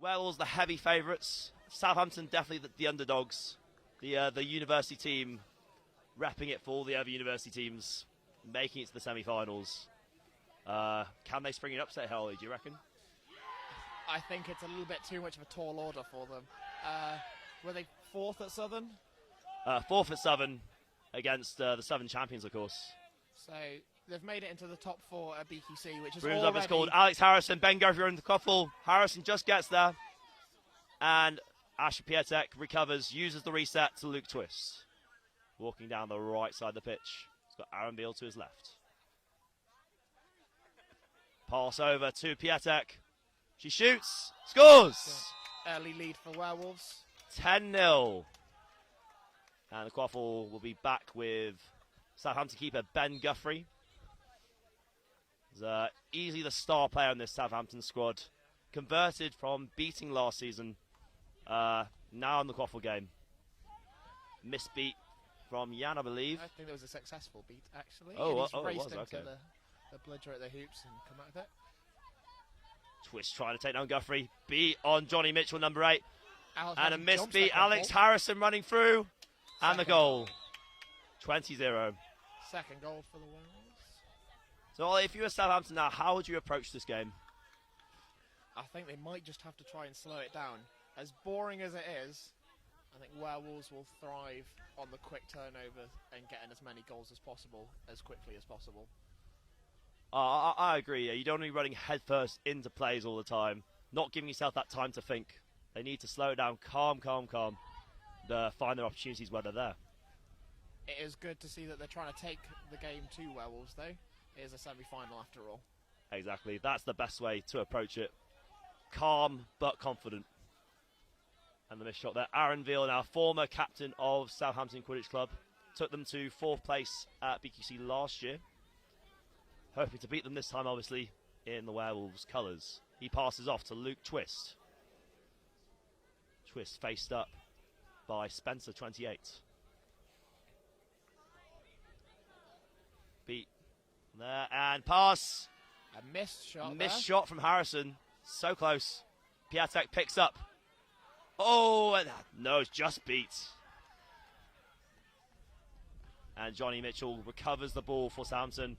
Werewolves, the heavy favourites. Southampton, definitely the underdogs. The university team repping it for all the other university teams, making it to the semi-finals. Can they spring an upset, Holly, do you reckon? I think it's a little bit too much of a tall order for them. Were they 4th at Southern? 4th at Southern against the Southern champions, of course. So they've made it into the top 4 at BQC, which is Brooms already... up is called Alex Harrison, Ben Guthrie in the couple. Harrison just gets there. And Asher Pietek recovers, uses the reset to Luke Twist. Walking down the right side of the pitch. He's got Aaron Beale to his left. Pass over to Pietek. She shoots, scores! Early lead for Werewolves. 10-0. And the quaffle will be back with Southampton keeper Ben Guthrie. He's easily the star player in this Southampton squad. Converted from beating last season. Now in the quaffle game. Missed beat from Jan, I believe. I think it was a successful beat, actually. Oh, and he's raced it was, into okay. the bludger at the hoops and come out of it. Twist trying to take down Guthrie. Beat on Johnny Mitchell, number 8. And a missed beat. Alex Harrison running through. And the goal. 20-0. Second goal for the Werewolves. So if you were Southampton now, how would you approach this game? I think they might just have to try and slow it down. As boring as it is, I think Werewolves will thrive on the quick turnover and getting as many goals as possible, as quickly as possible. I agree. You don't want to be running headfirst into plays all the time. Not giving yourself that time to think. They need to slow it down, calm. Find their opportunities where they're there. It is good to see that they're trying to take the game to Werewolves, though. It is a semi-final after all. Exactly. That's the best way to approach it. Calm but confident. And the missed shot there. Aaron Veal, now former captain of Southampton Quidditch Club. Took them to 4th place at BQC last year. Hoping to beat them this time, obviously, in the Werewolves' colours. He passes off to Luke Twist. Twist faced up by Spencer, 28. Beat there, and pass. A missed shot Missed shot from Harrison. So close. Pietek picks up. Oh, and no, it's just beat. And Johnny Mitchell recovers the ball for Southampton.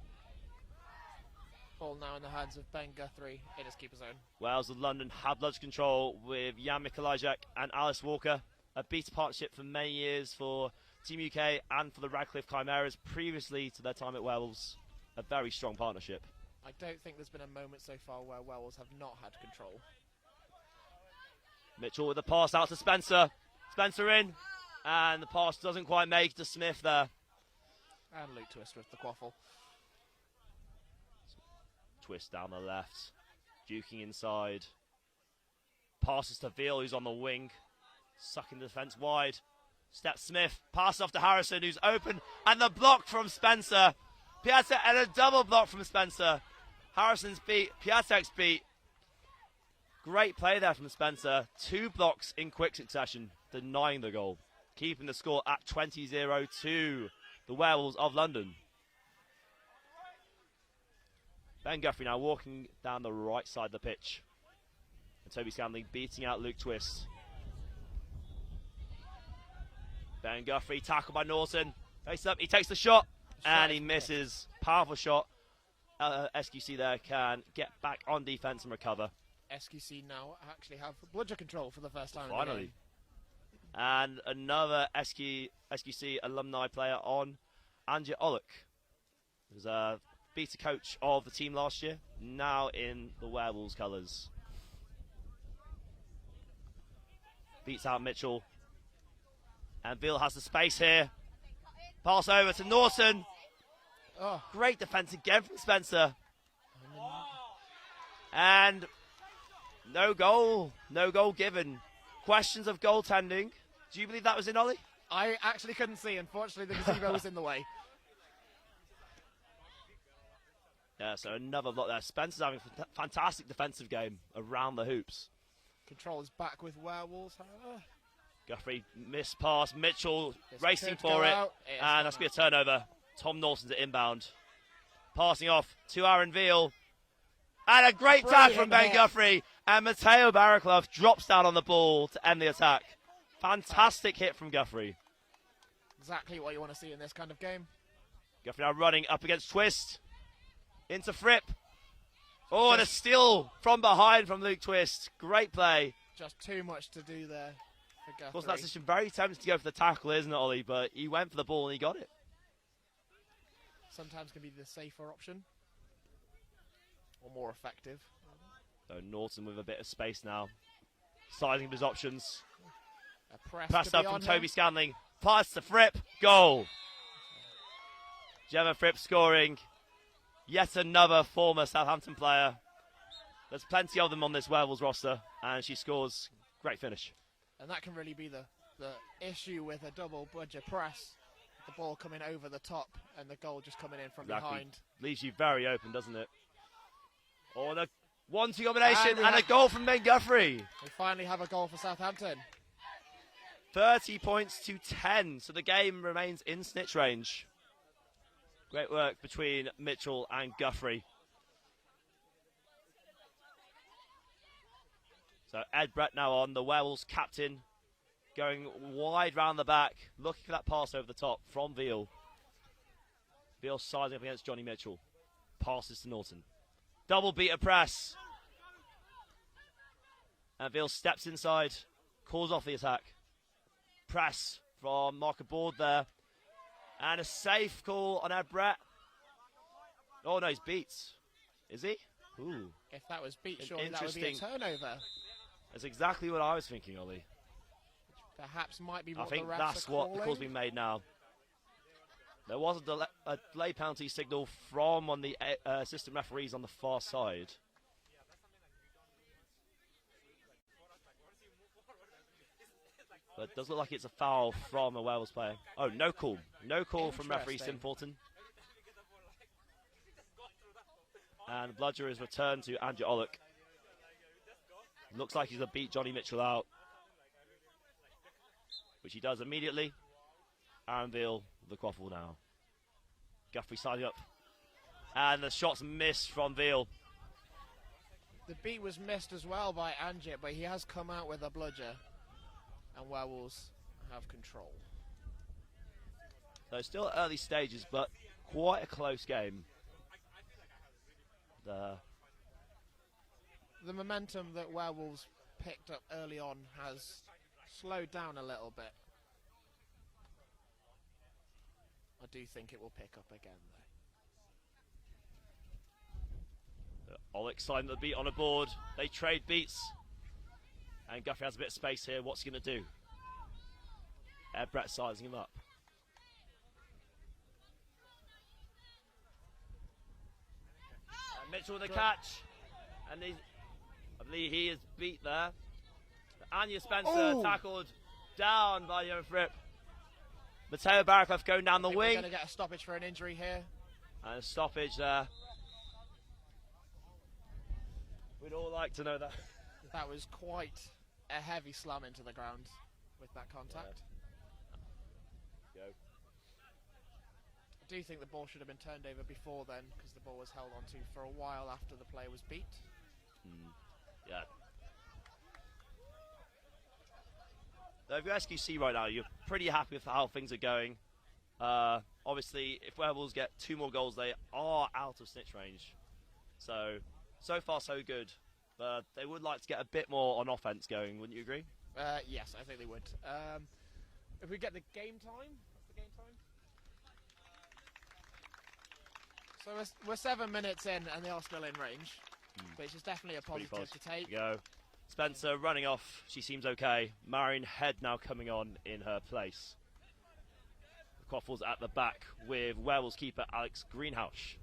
Ball now in the hands of Ben Guthrie in his keeper zone. Wales of London have bludge control with Jan Mikolajek and Alice Walker. A beta partnership for many years for Team UK and for the Radcliffe Chimeras previously to their time at Werewolves. A very strong partnership. I don't think there's been a moment so far where Werewolves have not had control. Mitchell with the pass out to Spencer. Spencer in. And the pass doesn't quite make to Smith there. And Luke Twist with the quaffle. Twist down the left. Duking inside. Passes to Veal, who's on the wing. Sucking the defence wide. Step Smith. Pass off to Harrison, who's open. And the block from Spencer. Pietek and a double block from Spencer. Harrison's beat. Pietek's beat. Great play there from Spencer. 2 blocks in quick succession, denying the goal. Keeping the score at 20-0 to the Werewolves of London. Ben Guthrie now walking down the right side of the pitch. And Toby Scanley beating out Luke Twist. Ben Guthrie tackled by Norton. Face up, he takes the shot. And he misses. Powerful shot. SQC there can get back on defence and recover. SQC now actually have bludger control for the first time. Finally. In the game. And another SQC alumni player on, Anja Olek, who's a beta coach of the team last year, now in the Werewolves colours. Beats out Mitchell. And Veal has the space here. Pass over to Norton. Oh. Great defence again from Spencer. And no goal given. Questions of goaltending. Do you believe that was in, Ollie? I actually couldn't see. Unfortunately, the gazebo was in the way. Yeah, so another block there. Spencer's having a fantastic defensive game around the hoops. Control is back with Werewolves, however. Guthrie missed pass. Mitchell This racing could for go it. out. And that's going to be a turnover. Tom Norton's at inbound. Passing off to Aaron Veal. And a great tag from Ben Guthrie. And Mateo Barraclough drops down on the ball to end the attack. Fantastic hit from Guthrie. Exactly what you want to see in this kind of game. Guthrie now running up against Twist. Into Fripp. Oh, and a steal from behind from Luke Twist. Great play. Just too much to do there for Guthrie. Of course, that's just very tempted to go for the tackle, isn't it, Ollie? But he went for the ball and he got it. Sometimes can be the safer option. Or more effective. So Norton with a bit of space now. Sizing up his options. A press Pressed to up be from on Toby him. Scanling. Pass to Fripp. Goal. Gemma Fripp scoring. Yet another former Southampton player. There's plenty of them on this Werewolves roster. And she scores. Great finish. And that can really be the issue with a double budget press. The ball coming over the top and the goal just coming in from behind. Leaves you very open, doesn't it? Oh, the 1-2 combination And and a goal from Ben Guthrie. We finally have a goal for Southampton. 30 points to 10, so the game remains in snitch range. Great work between Mitchell and Guthrie. So Ed Brett now on, the Werewolves captain, going wide round the back, looking for that pass over the top from Veal. Veal sizing up against Johnny Mitchell. Passes to Norton. Double beater press. And Veal steps inside, calls off the attack. Press from Mark Aboard there. And a safe call on Ed Brett. Oh no, he's beat. Is he? Ooh. If that was beat, surely that would be a turnover. That's exactly what I was thinking, Ollie. Perhaps might be I what think the refs that's are what the call's calling. been made now. There was a delay penalty signal from one of the assistant referees on the far side. But it does look like it's a foul from a Werewolves player. Oh, no call. No call from referee Sim Fulton. And bludger is returned to Andrew Ollick. Looks like he's going to beat Johnny Mitchell out. Which he does immediately. Aaron Veal, the quaffle now. Guthrie siding up. And the shot's missed from Veal. The beat was missed as well by Anjit, but he has come out with a bludger. And Werewolves have control. So still early stages, but quite a close game. The momentum that Werewolves picked up early on has slowed down a little bit. I do think it will pick up again, though. Ollick signed the beat on a board. They trade beats. And Guthrie has a bit of space here. What's he going to do? Ed Brett sizing him up. And Mitchell with the catch. And I believe he is beat there. Anya Spencer tackled down by Johan Fripp. Mateo Barraclough going down the wing. We're going to get a stoppage for an injury here. And a stoppage there. We'd all like to know that. That was quite a heavy slam into the ground with that contact. Go. I do think the ball should have been turned over before then, because the ball was held onto for a while after the play was beat. Yeah. If you're SQC right now, you're pretty happy with how things are going. Obviously, if Werewolves get 2 more goals, they are out of snitch range. So far so good. But they would like to get a bit more on offense going, wouldn't you agree? Yes, I think they would. If we get the game time, what's the game time? So we're 7 minutes in and they are still in range, which is definitely a positive to take. Go. Spencer running off. She seems okay. Marion Head now coming on in her place. The Quaffles at the back with Werewolves keeper Alex Greenhouse.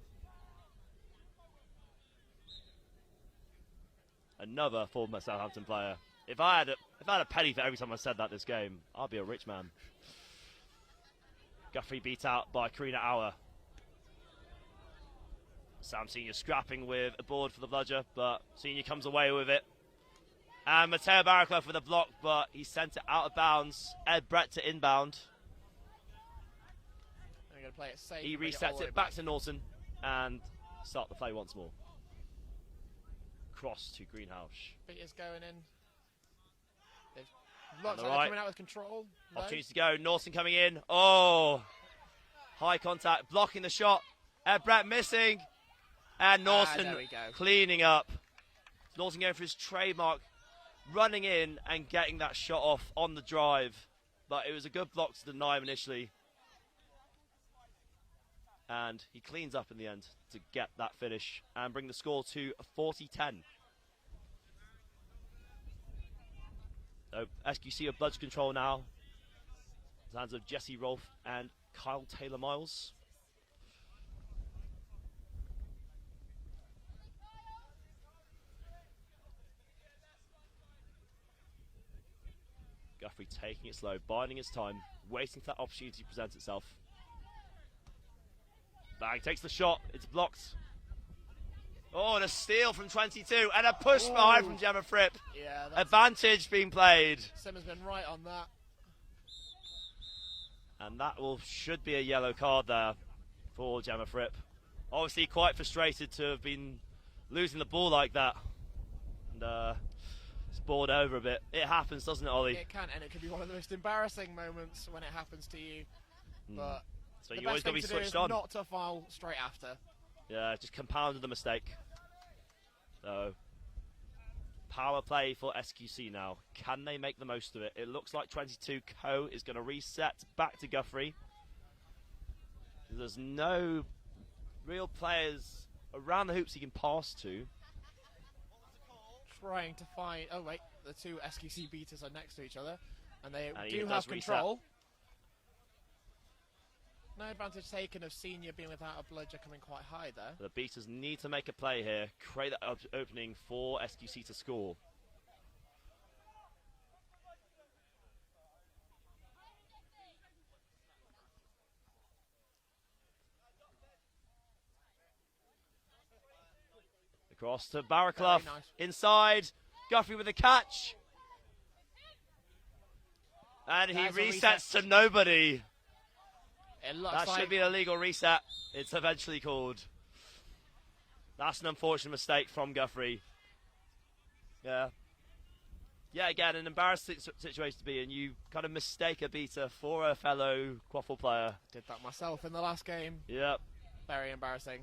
Another former Southampton player. If I had a penny for every time I said that this game, I'd be a rich man. Guthrie beat out by Karina Auer. Sam Senior scrapping with a board for the bludger, but Senior comes away with it. And Mateo Barraclough for the block, but he sent it out of bounds. Ed Brett to inbound. I'm going to play it safe. He resets it back to Norton and start the play once more. across to Greenhouse. Beaters going in. They've looks the like right. they're coming out with control. No. Opportunity to go. Norton coming in. Oh, high contact, blocking the shot. Brett missing. And Norton there we go. cleaning up. Norton going for his trademark, running in and getting that shot off on the drive. But it was a good block to deny him initially. And he cleans up in the end to get that finish and bring the score to 40-10. So SQC with bludge control now. In the hands of Jesse Rolfe and Kyle Taylor-Miles. Guthrie taking it slow, biding his time, waiting for that opportunity to present itself. Bang takes the shot, it's blocked. Oh, and a steal from 22, and a push behind from Gemma Fripp. Yeah, Advantage being played. Sim has been right on that. And that should be a yellow card there for Gemma Fripp. Obviously quite frustrated to have been losing the ball like that. And it's bored over a bit. It happens, doesn't it, Ollie? It can, and it can be one of the most embarrassing moments when it happens to you. But so the you always best got to thing be to do is switched on. not to foul straight after. Yeah, just compounded the mistake. So, power play for SQC now. Can they make the most of it? It looks like 22 Co is going to reset back to Guthrie. There's no real players around the hoops he can pass to. Trying to find. Oh wait, the two SQC beaters are next to each other, and they And he do does have control. No advantage taken of Senior being without a bludger coming quite high there. The beaters need to make a play here, create that opening for SQC to score. Across to Barraclough, Very nice. inside, Guthrie with a catch. And he That's a resets reset. to nobody. It looks That like should be a legal reset. It's eventually called. That's an unfortunate mistake from Guthrie. Yeah. Yeah, again, an embarrassing situation to be in. You kind of mistake a beater for a fellow Quaffle player. did that myself in the last game. Yep. Very embarrassing.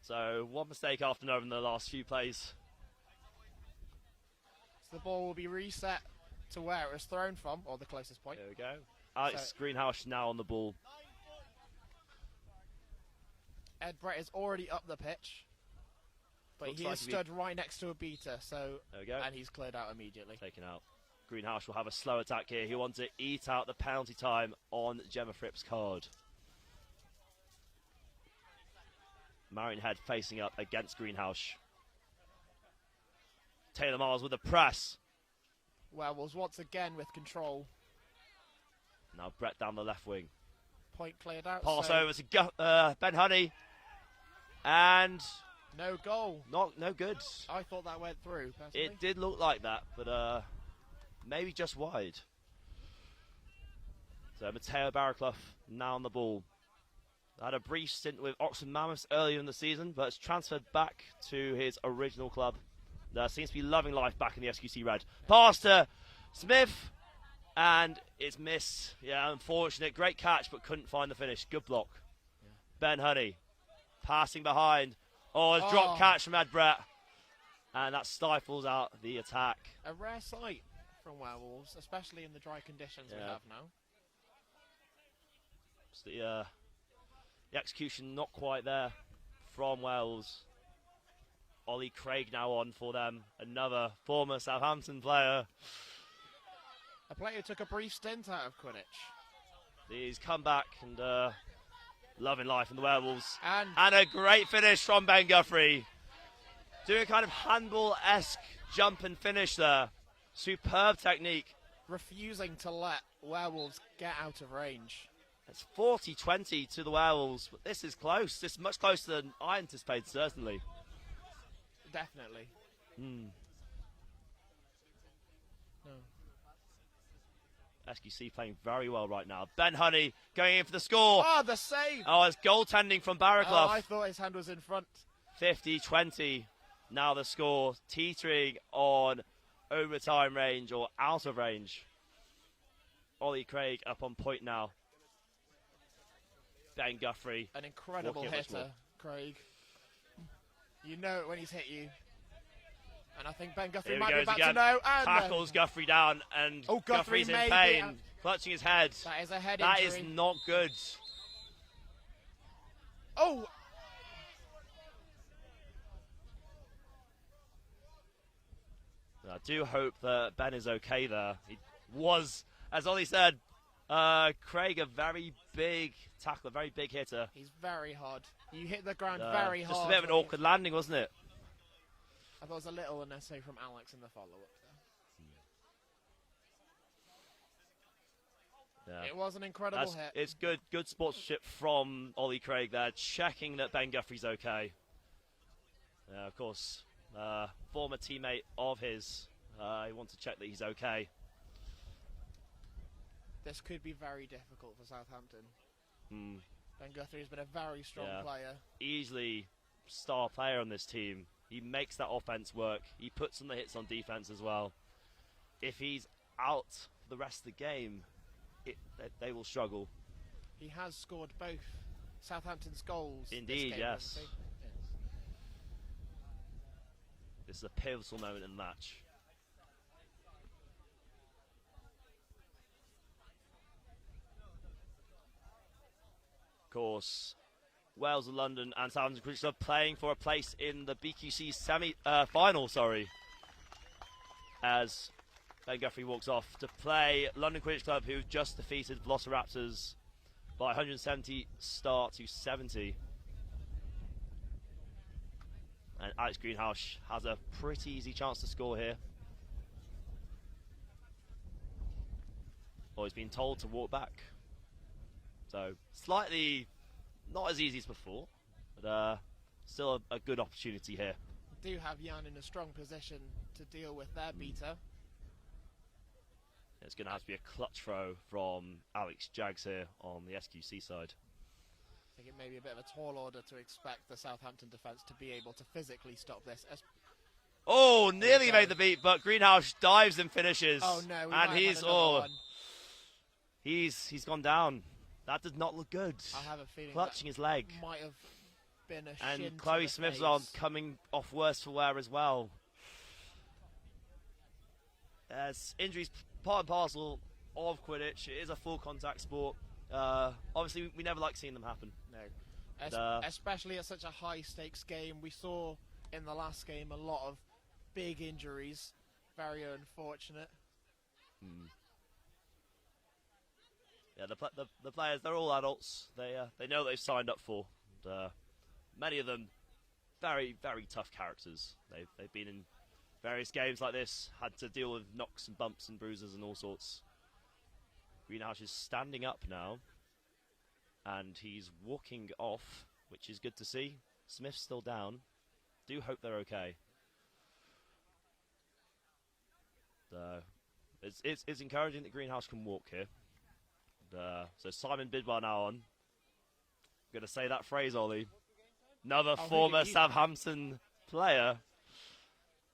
So one mistake after another in the last few plays. So the ball will be reset to where it was thrown from, or the closest point. There we go. Alex Greenhouse now on the ball. Ed Brett is already up the pitch, but Looks he like is to be- stood right next to a beater, so There we go. and he's cleared out immediately. Taken out. Greenhouse will have a slow attack here. He wants to eat out the penalty time on Gemma Fripp's card. Marion Head facing up against Greenhouse. Taylor Miles with a press. Werewolves once again with control. Now Brett down the left wing. Point cleared out. Pass so over to Ben Honey. And no goal. no good. I thought that went through, personally. It did look like that, but maybe just wide. So Matteo Barraclough now on the ball. Had a brief stint with Oxford Mammoths earlier in the season, but has transferred back to his original club. Seems to be loving life back in the SQC Red. Pass to Smith, and it's missed. Yeah, unfortunate. Great catch, but couldn't find the finish. Good block. Yeah. Ben Honey passing behind. Oh, a drop catch from Ed Brett. And that stifles out the attack. A rare sight from Werewolves, especially in the dry conditions we have now. It's the execution not quite there from Wales. Ollie Craig now on for them, another former Southampton player. A player who took a brief stint out of Quidditch. He's come back and loving life in the Werewolves. And a great finish from Ben Guthrie. Doing a kind of handball-esque jump and finish there. Superb technique. refusing to let Werewolves get out of range. It's 40-20 to the Werewolves, but this is close. This is much closer than I anticipated, certainly. Definitely. No. SQC playing very well right now. Ben Honey going in for the score. Oh, the save! Oh, it's goaltending from Barraclough. Oh, I thought his hand was in front. 50-20. Now the score teetering on overtime range or out of range. Ollie Craig up on point now. Ben Guthrie. An incredible hitter, Craig. You know it when he's hit you. And I think Ben Guthrie might be about to know. And tackles Guthrie down, and Guthrie's in pain, clutching his head. That is a head That injury. is not good. Oh! I do hope that Ben is okay there. He was, as Ollie said, Craig, a very big tackler, very big hitter. He's very hard. You hit the ground very hard. Just a bit of an awkward landing, wasn't it? I thought it was a little unnecessary from Alex in the follow-up there. Yeah. It was an incredible hit. It's good sportsmanship from Ollie Craig there, checking that Ben Guthrie's okay. Of course, former teammate of his. He wants to check that he's okay. This could be very difficult for Southampton. Ben Guthrie has been a very strong player. Easily star player on this team. He makes that offense work. He puts some of the hits on defense as well. If he's out for the rest of the game, they will struggle. He has scored both Southampton's goals. Indeed, this game, yes. This is a pivotal moment in the match. Of course, Wales and London and Southampton Cricket Club playing for a place in the BQC final. As Ben Guthrie walks off to play London Cricket Club, who just defeated Velociraptors by 170 to 70. And Alex Greenhouse has a pretty easy chance to score here. Well, he's been told to walk back. So, slightly not as easy as before, but still a good opportunity here. Do have Jan in a strong position to deal with their beater. It's going to have to be a clutch throw from Alex Jags here on the SQC side. I think it may be a bit of a tall order to expect the Southampton defence to be able to physically stop this. Oh, nearly made the beat, but Greenhouse dives and finishes. Oh no, and he's gone down. That did not look good. I have a feeling clutching his leg. Might have been a shin and Chloe Smith's on coming off worse for wear as well. As injuries part and parcel of Quidditch, it is a full contact sport. Obviously, we never like seeing them happen. No, especially at such a high stakes game. We saw in the last game a lot of big injuries. Very unfortunate. Yeah, the players, they're all adults. They know what they've signed up for. And, many of them very, very tough characters. They've been in various games like this, had to deal with knocks and bumps and bruises and all sorts. Greenhouse is standing up now, and he's walking off, which is good to see. Smith's still down. Do hope they're okay. It's encouraging that Greenhouse can walk here. So Simon Bidwell now on. I'm going to say that phrase, Ollie. Another former Southampton player.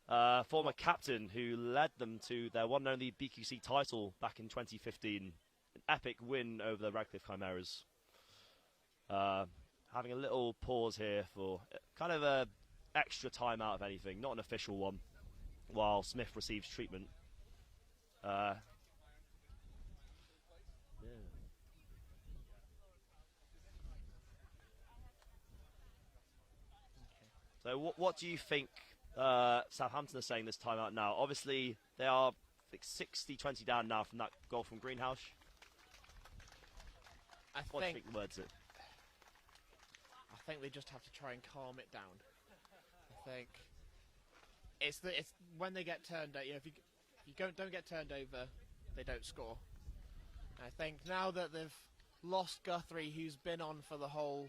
Former captain who led them to their one and only BQC title back in 2015. An epic win over the Radcliffe Chimeras. Having a little pause here for kind of a extra timeout, if anything. Not an official one. While Smith receives treatment. So what do you think Southampton are saying this time out now? Obviously, they are 60-20 down now from that goal from Greenhouse. What do you think the words are? I think they just have to try and calm it down. I think it's when they get turned over. If you don't get turned over, they don't score. I think now that they've lost Guthrie, who's been on for the whole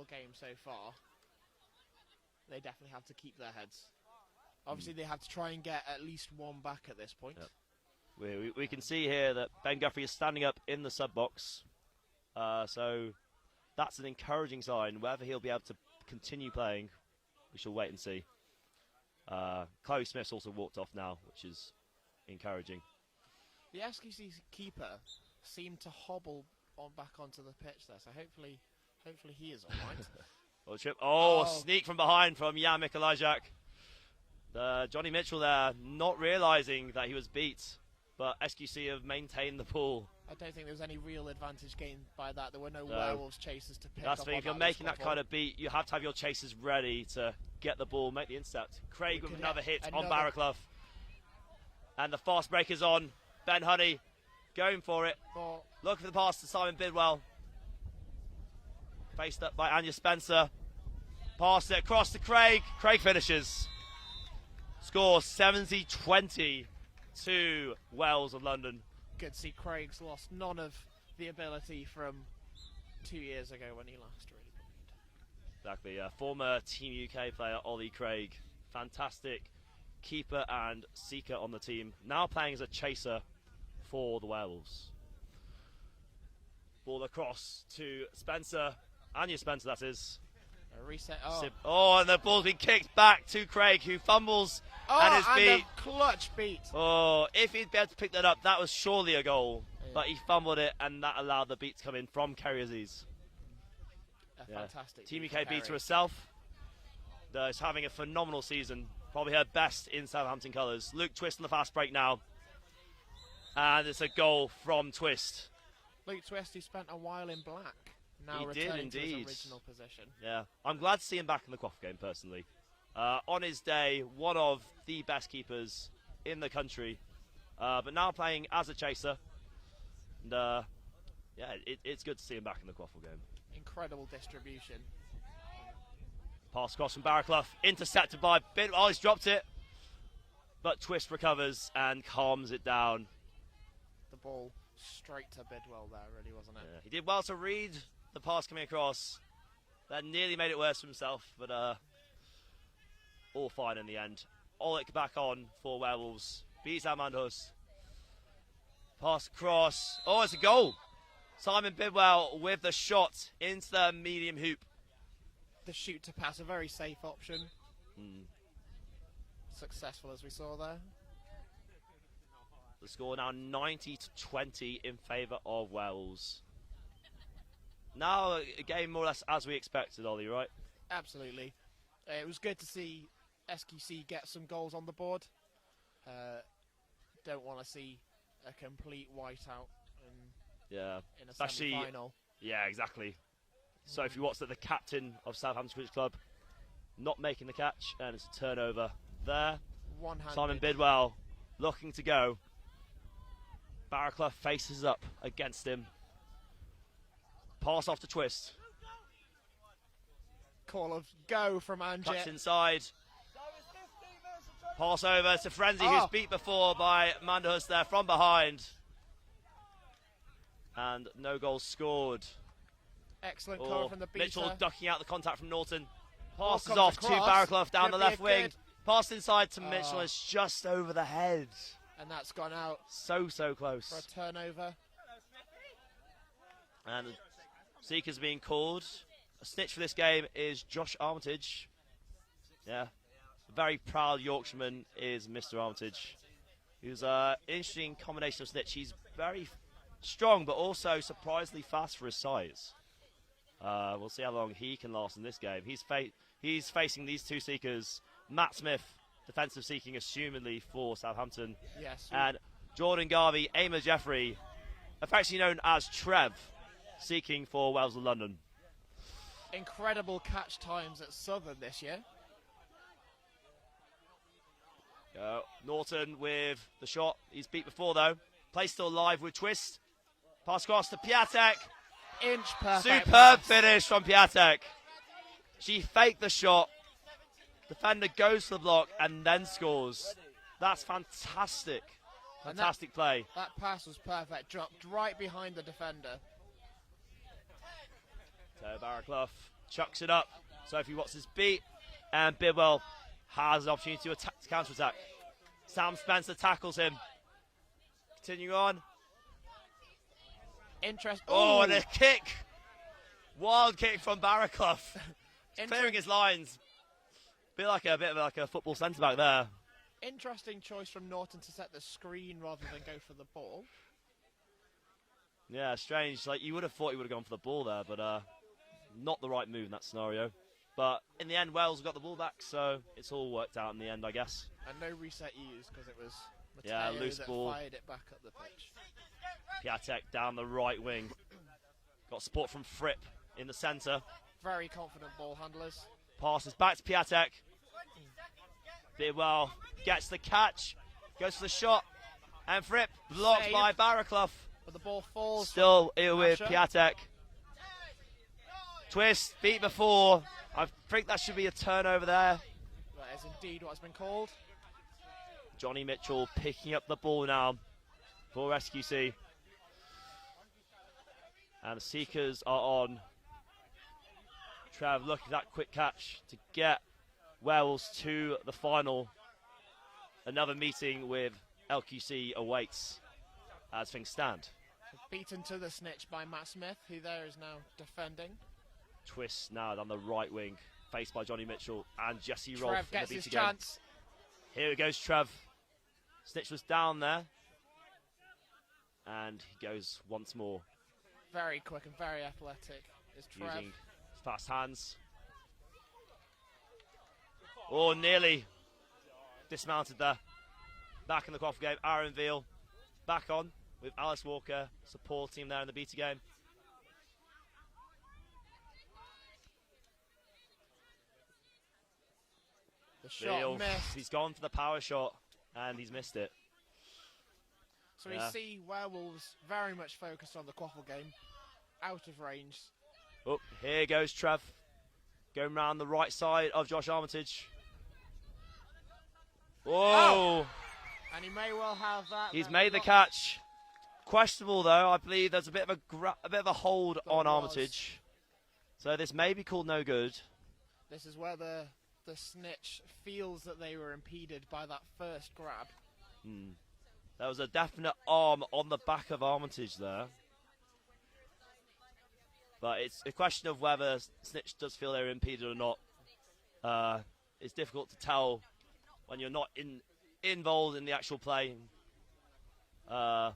game so far, they definitely have to keep their heads. Obviously, they have to try and get at least one back at this point. Yep. We can see here that Ben Guthrie is standing up in the sub box. So that's an encouraging sign. Whether he'll be able to continue playing, we shall wait and see. Chloe Smith's also walked off now, which is encouraging. The SQC keeper seemed to hobble back onto the pitch there, so hopefully he is all right. Oh, sneak from behind from Jan Mikolajczak. Johnny Mitchell there, not realising that he was beat, but SQC have maintained the ball. I don't think there was any real advantage gained by that. There were no Werewolves chasers to pick That's up the thing, on if you're that making that squabble. kind of beat, you have to have your chasers ready to get the ball, make the intercept. Craig with another hit on Barraclough. And the fast break is on. Ben Honey going for it. Looking for the pass to Simon Bidwell. Faced up by Anya Spencer. Pass it across to Craig. Craig finishes. Score 70-20 to Wells of London. Good to see Craig's lost none of the ability from 2 years ago when he last really played. Exactly, former Team UK player Ollie Craig. Fantastic keeper and seeker on the team. Now playing as a chaser for the Werewolves. Ball across to Spencer. Anya Spencer, that is. A reset. And the ball's been kicked back to Craig, who fumbles and is beat. A clutch beat. If he'd be able to pick that up, that was surely a goal. Yeah. But he fumbled it, and that allowed the beat to come in from Kerry Aziz. Fantastic. Team UK beat herself. Is having a phenomenal season. Probably her best in Southampton colours. Luke Twist on the fast break now. And it's a goal from Twist. Luke Twist, who spent a while in black. Now he returning did, indeed. to his original position. Yeah, I'm glad to see him back in the Quaff game, personally. On his day, one of the best keepers in the country. But now playing as a chaser. And, it's good to see him back in the Quaffle game. Incredible distribution. Pass across from Barraclough, intercepted by Bidwell. Oh, he's dropped it. But Twist recovers and calms it down. The ball straight to Bidwell there, really, wasn't it? Yeah, he did well to read the pass coming across. That nearly made it worse for himself, but all fine in the end. Oleg back on for Werewolves. Beats Amandus. Pass across. Oh, it's a goal. Simon Bidwell with the shot into the medium hoop. The shoot to pass, a very safe option. Successful as we saw there. The score now 90-20 in favour of Wells. Now a game more or less as we expected, Ollie, right? Absolutely. It was good to see SQC get some goals on the board. Don't want to see a complete whiteout in a semi-final. Yeah, exactly. Sophie Watson, the captain of Southampton Cricket Club, not making the catch, and it's a turnover there. Simon Bidwell looking to go. Barraclough faces up against him. Pass off to Twist. Call of go from Anjet. Cuts inside. Pass over to Frenzy, who's beat before by Mandahus there from behind. And no goals scored. Excellent call from the beater. Mitchell ducking out the contact from Norton. Passes off to Barraclough down the left wing. Pass inside to Mitchell. It's just over the head. And that's gone out. So close. For a turnover. And Seekers being called. A snitch for this game is Josh Armitage. Yeah. A very proud Yorkshireman is Mr. Armitage. He's an interesting combination of snitch. He's very strong, but also surprisingly fast for his size. We'll see how long he can last in this game. He's facing these two seekers. Matt Smith, defensive seeking, assumedly for Southampton. Yes. And Jordan Garvey, Aimer Jeffrey, affectionately known as Trev, seeking for Wells of London. Incredible catch times at Southern this year. Norton with the shot. He's beat before, though. Play still live with Twist. Pass across to Piatek. Inch perfect. Superb finish from Piatek. She faked the shot. Defender goes for the block and then scores. That's fantastic. Fantastic play. That pass was perfect. Dropped right behind the defender. So Barraclough chucks it up. Sophie Watson's beat. And Bidwell has an opportunity to counter-attack. Sam Spencer tackles him. Continue on. And a kick. Wild kick from Barraclough. Clearing his lines. bit of like a football centre back there. Interesting choice from Norton to set the screen rather than go for the ball. Yeah, strange. Like, you would have thought he would have gone for the ball there, but not the right move in that scenario. But in the end, Wales got the ball back, so it's all worked out in the end, I guess. And no reset used because it was Mateo loose that ball. fired it back up the pitch. Piatek down the right wing. Got support from Fripp in the centre. Very confident ball handlers. Passes back to Piatek. Did well. Gets the catch. Goes for the shot. And Fripp blocked Save. by Barraclough. But the ball falls. Still here with Asher. Piatek. Twist, beat before. I think that should be a turnover there. That is indeed what has been called. Johnny Mitchell picking up the ball now for SQC. And the Seekers are on. Trev, look at that quick catch to get Werewolves to the final. Another meeting with LQC awaits as things stand. Beaten to the snitch by Matt Smith, who there is now defending. Twist now down the right wing, faced by Johnny Mitchell and Jesse Rolfe. Trev gets in the his beat again. chance. Here it goes, Trev. Snitch was down there. And he goes once more. Very quick and very athletic is Trev. Using his fast hands. Oh, nearly dismounted there. Back in the Quaffle game, Aaron Veal back on with Alice Walker supporting him there in the beta game. The shot Veal, missed. he's gone for the power shot and he's missed it. So we see Werewolves very much focused on the Quaffle game, out of range. Oh, here goes Trev. Going round the right side of Josh Armitage. Whoa! And he may well have that. He's That made the look- catch. Questionable though. I believe there's a bit of a hold There on was. Armitage. So this may be called no good. This is where the snitch feels that they were impeded by that first grab. There was a definite arm on the back of Armitage there. But it's a question of whether Snitch does feel they're impeded or not. It's difficult to tell when you're not involved in the actual play. But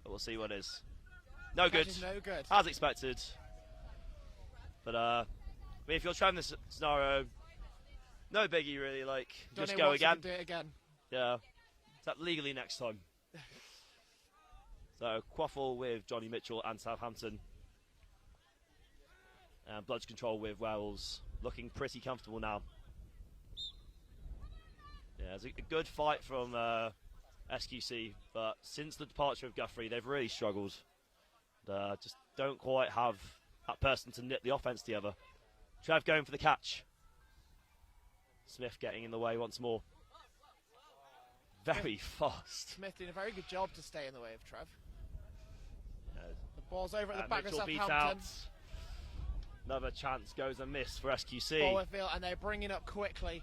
we'll see what it is. No Catch good. is no good. As expected. But if you're trying this scenario, no biggie really. Like, just Donny go wants him again. to do it again. Yeah. Is that legally next time? So, Quaffle with Johnny Mitchell and Southampton. And Bloods Control with Werewolves. Looking pretty comfortable now. Yeah, it's a good fight from SQC, but since the departure of Guthrie, they've really struggled. Just don't quite have that person to knit the offense together. Trev going for the catch. Smith getting in the way once more. Very fast. Smith doing a very good job to stay in the way of Trev. Yeah. The ball's over at the back Mitchell of beat Southampton. out. Another chance goes amiss for SQC. Ball with Veal, and they're bringing up quickly.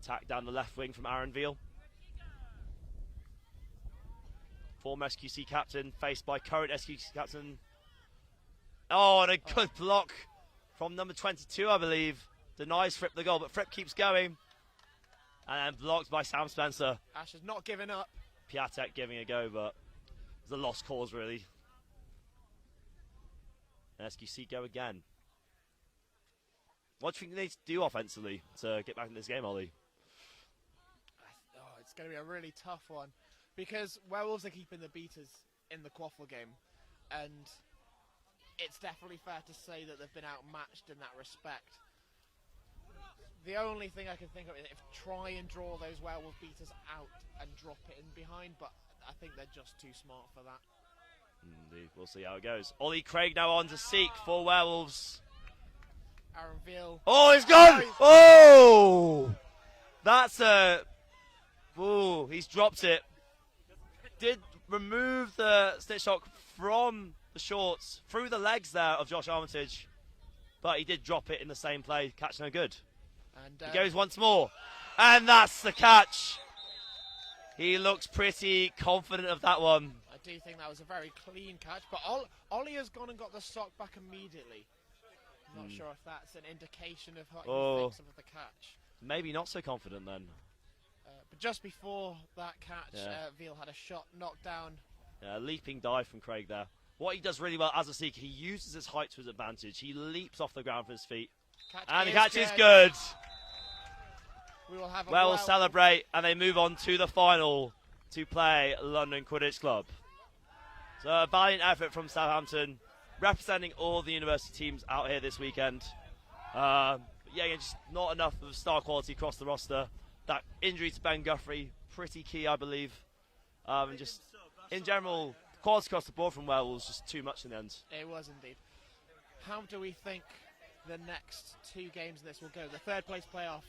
Attack down the left wing from Aaron Veal. Former SQC captain faced by current SQC captain. Oh, and a good block from number 22, I believe. Denies Fripp the goal, but Fripp keeps going. And then blocked by Sam Spencer. Ash has not given up. Piatek giving a go, but it's a lost cause, really. And SQC go again. What do you think they need to do offensively to get back in this game, Ollie? Oh, it's going to be a really tough one. Because Werewolves are keeping the beaters in the Quaffle game. And it's definitely fair to say that they've been outmatched in that respect. The only thing I can think of is try and draw those Werewolf beaters out and drop it in behind, but I think they're just too smart for that. Indeed, we'll see how it goes. Ollie Craig now on to seek for Werewolves. Aaron Veal. Oh, he's gone! Oh! That's a... Ooh, he's dropped it. Did remove the snitch shock from the shorts, through the legs there of Josh Armitage. But he did drop it in the same play. Catch no good. And He goes once more. And that's the catch. He looks pretty confident of that one. I do think that was a very clean catch, but Ollie has gone and got the sock back immediately. Not sure if that's an indication of what Oh. he thinks of the catch. Maybe not so confident then. But just before that catch, Yeah. Veal had a shot knocked down. Leaping dive from Craig there. What he does really well as a seeker, he uses his height to his advantage. He leaps off the ground for his feet. And the catch is good. We will have a Well, we'll celebrate, and they move on to the final to play London Quidditch Club. So a valiant effort from Southampton, representing all the university teams out here this weekend. Yeah, just not enough of star quality across the roster. That injury to Ben Guthrie, pretty key, I believe. And just, in general, quality across the board from Werewolves, just too much in the end. It was indeed. How do we think the next 2 games of this will go? The third place playoff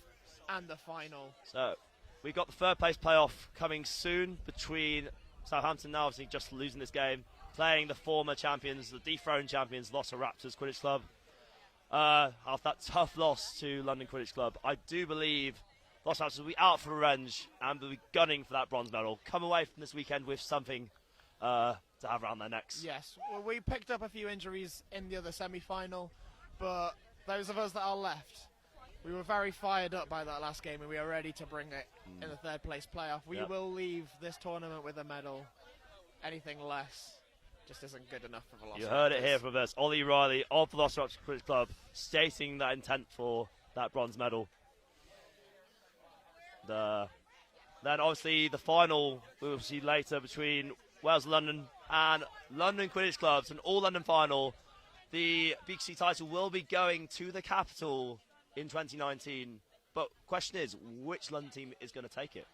and the final. So we've got the third place playoff coming soon between Southampton, now obviously just losing this game, playing the former champions, the dethroned champions, Lost Raptors Quidditch Club. After that tough loss to London Quidditch Club, I do believe Lost Raptors will be out for revenge and will be gunning for that bronze medal. Come away from this weekend with something to have around their necks. Yes, well, we picked up a few injuries in the other semi-final, but those of us that are left, we were very fired up by that last game and we are ready to bring it in the third place playoff. We will leave this tournament with a medal. Anything less just isn't good enough for the Lost Raptors. You heard it here from us, Ollie Riley of the Lost Raptors Quidditch Club, stating that intent for that bronze medal. Then obviously the final we will see later between Wales and London and London Quidditch Clubs, an all-London final. The BQC title will be going to the capital in 2019. But question is, which London team is going to take it?